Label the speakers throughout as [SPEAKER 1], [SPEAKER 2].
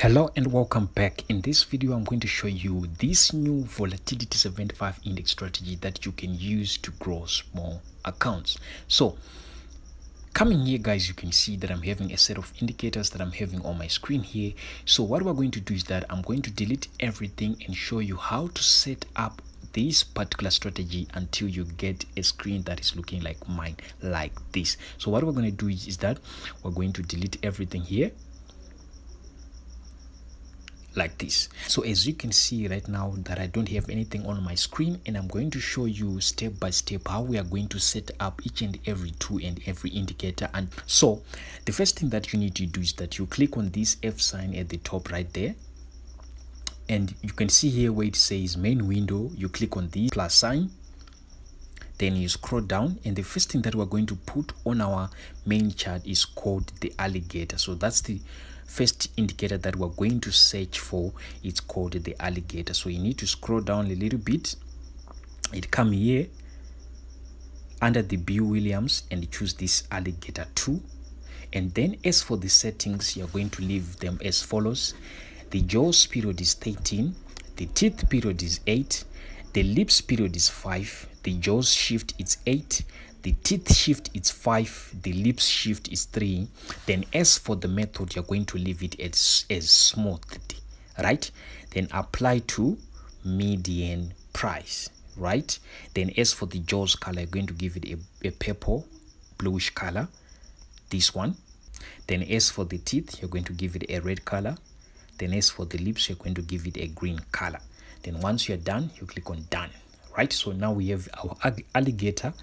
[SPEAKER 1] Hello and welcome back. In this video I'm going to show you this new volatility 75 index strategy that you can use to grow small accounts. So coming here, guys, you can see that I'm having a set of indicators that I'm having on my screen here. So what we're going to do is that I'm going to delete everything and show you how to set up this particular strategy until you get a screen that is looking like mine, like this. So what we're going to do is that we're going to delete everything here like this. So as you can see right now that I don't have anything on my screen, and I'm going to show you step by step how we are going to set up each and every tool and every indicator. And so the first thing that you need to do is that you click on this F sign at the top right there, and you can see here where it says main window. You click on the plus sign, then you scroll down, and the first thing that we're going to put on our main chart is called the alligator. So that's the first indicator that we're going to search for. It's called the alligator. So you need to scroll down a little bit, it come here under the Bill Williams and choose this alligator 2. And then as for the settings, you're going to leave them as follows. The jaws period is 13, the teeth period is 8, the lips period is 5, the jaws shift is 8, the teeth shift is 5, the lips shift is 3. Then as for the method, you're going to leave it as smoothed, right? Then apply to median price, right? Then as for the jaws color, you're going to give it a purple bluish color, this one. Then as for the teeth, you're going to give it a red color. Then as for the lips, you're going to give it a green color. Then once you're done, you click on done, right? So now we have our alligator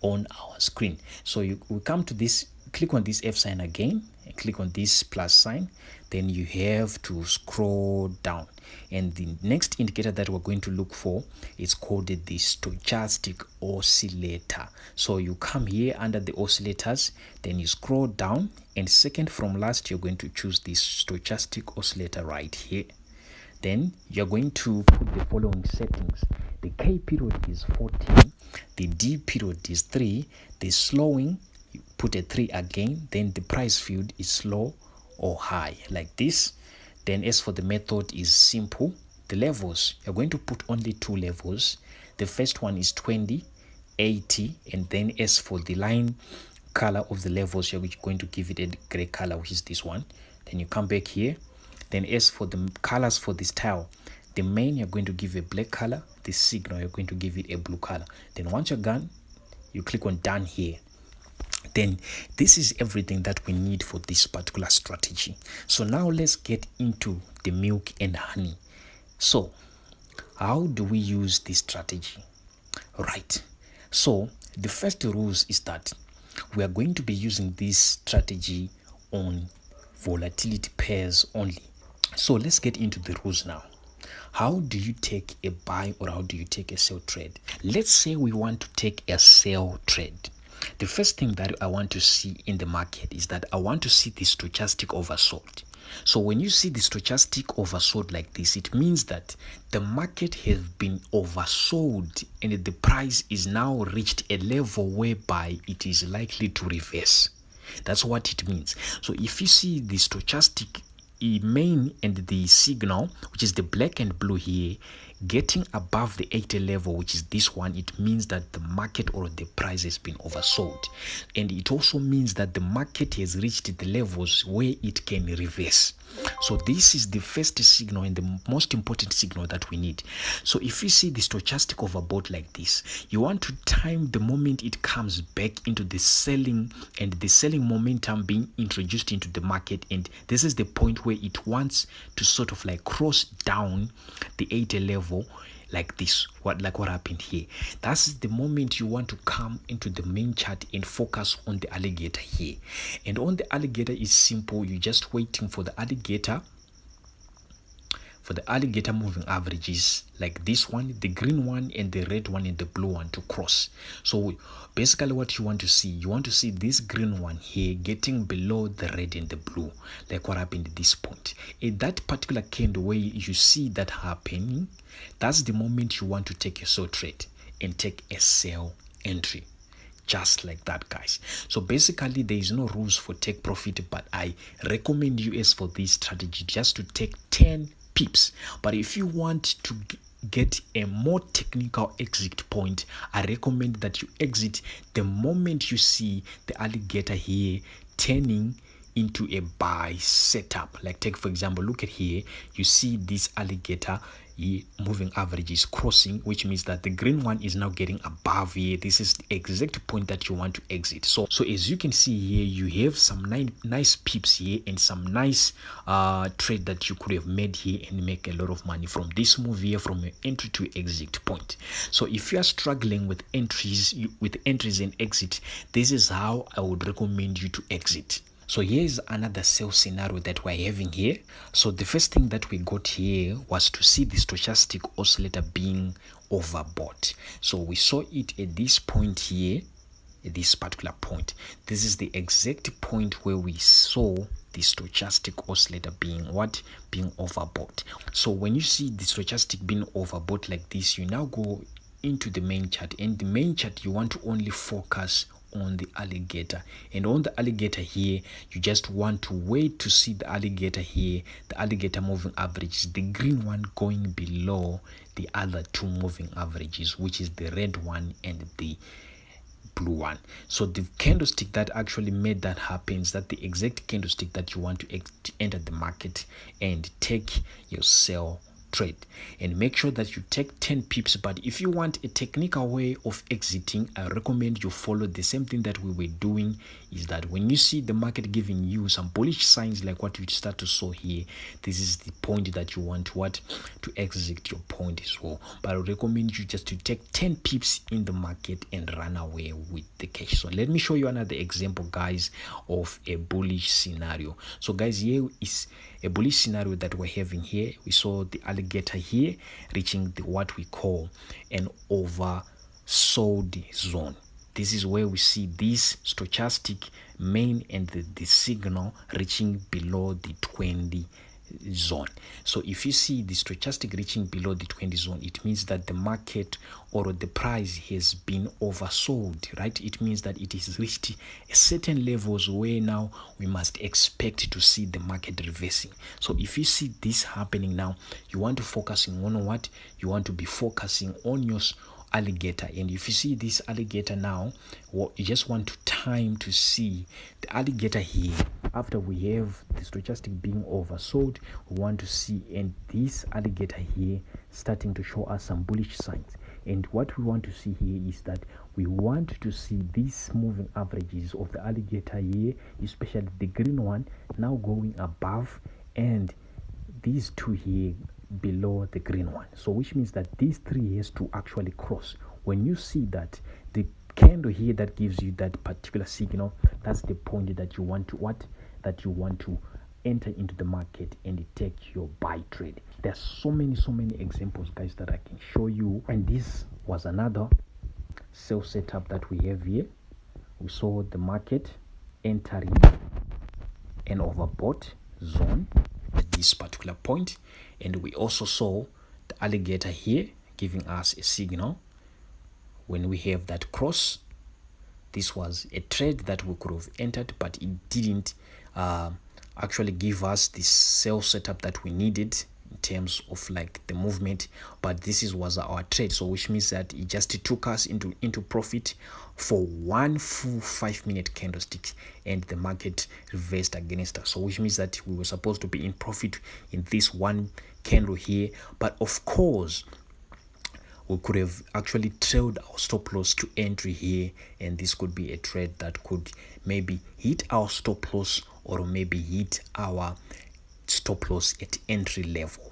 [SPEAKER 1] on our screen. So we come to this, click on this F sign again, and click on this plus sign. Then you have to scroll down, and the next indicator that we're going to look for is called the stochastic oscillator. So you come here under the oscillators, then you scroll down, and second from last, you're going to choose this stochastic oscillator right here. Then you're going to put the following settings. The K period is 14, the D period is 3, the slowing, you put a 3 again, then the price field is slow or high, like this. Then as for the method is simple. The levels, you're going to put only 2 levels. The first one is 20, 80, and then as for the line color of the levels, you're going to give it a gray color, which is this one. Then you come back here. Then as for the colors for this tile, the main, you're going to give a black color. The signal, you're going to give it a blue color. Then once you're done, you click on done here. Then this is everything that we need for this particular strategy. So now let's get into the milk and honey. So how do we use this strategy? Right. So the first rules is that we are going to be using this strategy on volatility pairs only. So let's get into the rules now. How do you take a buy or how do you take a sell trade? Let's say we want to take a sell trade. The first thing that I want to see in the market is that I want to see the stochastic oversold. So when you see the stochastic oversold like this, it means that the market has been oversold and the price is now reached a level whereby it is likely to reverse. That's what it means. So if you see the stochastic main and the signal, which is the black and blue here, getting above the 80 level, which is this one, it means that the market or the price has been oversold. And it also means that the market has reached the levels where it can reverse. So this is the first signal and the most important signal that we need. So if you see the stochastic overbought like this, you want to time the moment it comes back into the selling and the selling momentum being introduced into the market. And this is the point where it wants to sort of like cross down the 80 level like this, what happened here. That's the moment you want to come into the main chart and focus on the alligator here. And on the alligator is simple. You're just waiting for the alligator moving averages like this one, the green one and the red one and the blue one to cross. So basically what you want to see this green one here getting below the red and the blue, like what happened at this point. In that particular candle where you see that happening, that's the moment you want to take a sell trade and take a sell entry. just like that, guys. So basically there is no rules for take profit, but I recommend you as for this strategy just to take 10 pips. But if you want to get a more technical exit point, I recommend that you exit the moment you see the alligator here turning into a buy setup. Like take for example, look at here, you see this alligator here, moving average is crossing, which means that the green one is now getting above here. This is the exact point that you want to exit. So as you can see here, you have some nice pips here and some nice trade that you could have made here and make a lot of money from this move here, from your entry to exit point. So if you are struggling with entries and exit, this is how I would recommend you to exit. So here's another sell scenario that we're having here. So the first thing that we got here was to see the stochastic oscillator being overbought. So we saw it at this point here, at this particular point. This is the exact point where we saw the stochastic oscillator being overbought. So when you see the stochastic being overbought like this, you now go into the main chart, and the main chart you want to only focus on the alligator, and on the alligator here you just want to wait to see the alligator here, the alligator moving averages, the green one going below the other two moving averages, which is the red one and the blue one. So the candlestick that actually made that happen is that the exact candlestick that you want to enter the market and take your sell trade, and make sure that you take 10 pips. But if you want a technical way of exiting, I recommend you follow the same thing that we were doing, is that when you see the market giving you some bullish signs like what you start to saw here, this is the point that you want to exit your point as well. But I recommend you just to take 10 pips in the market and run away with the cash. So let me show you another example, guys, of a bullish scenario. So guys, here is a bullish scenario that we're having here. We saw the alligator here reaching what we call an oversold zone. This is where we see this stochastic main and the signal reaching below the 20 zone. So if you see the stochastic reaching below the 20 zone, it means that the market or the price has been oversold, right? It means that it has reached a certain levels where now we must expect to see the market reversing. So if you see this happening now, you want to focus on what? You want to be focusing on your alligator. And if you see this alligator now, well, you just want to time to see the alligator here. After we have the stochastic being oversold, we want to see and this alligator here starting to show us some bullish signs. And what we want to see here is that we want to see these moving averages of the alligator here, especially the green one, now going above, and these two here below the green one. So which means that these three has to actually cross. When you see that the candle here that gives you that particular signal, that's the point that you want to that you want to enter into the market and take your buy trade. There's so many examples, guys, that I can show you. And this was another sell setup that we have here. We saw the market entering an overbought zone at this particular point, and we also saw the alligator here giving us a signal when we have that cross. This was a trade that we could have entered, but it didn't actually give us this sell setup that we needed in terms of like the movement. But this was our trade, so which means that it just took us into profit for one full 5-minute candlestick, and the market reversed against us. So which means that we were supposed to be in profit in this one candle here, but of course we could have actually trailed our stop loss to entry here, and this could be a trade that could maybe hit our stop loss or maybe hit our stop loss at entry level.